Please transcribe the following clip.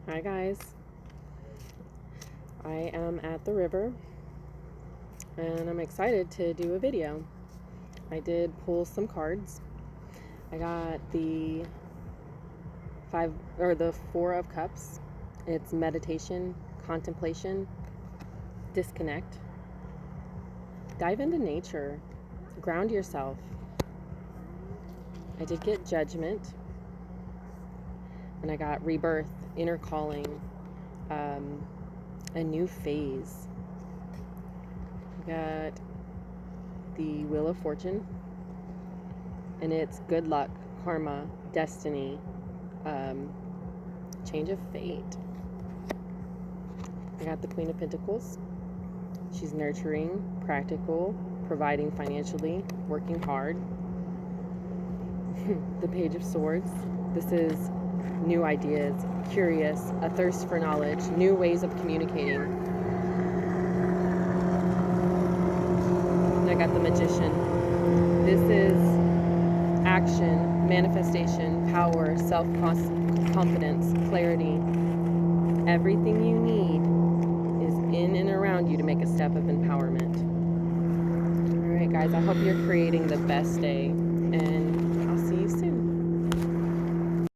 Hi guys, I am at the river and I'm excited to do a video. I did pull some cards. I got the Four of Cups. It's meditation, contemplation, disconnect. Dive into nature, ground yourself. I did get Judgment, and I got rebirth, inner calling, a new phase. I got the Wheel of Fortune, and it's good luck, karma, destiny, change of fate. I got the Queen of Pentacles. She's nurturing, practical, providing financially, working hard. The Page of Swords. This is new ideas, curious, a thirst for knowledge, new ways of communicating. And I got the Magician. This is action, manifestation, power, self-confidence, clarity. Everything you need is in and around you to make a step of empowerment. All right, guys, I hope you're creating the best day, and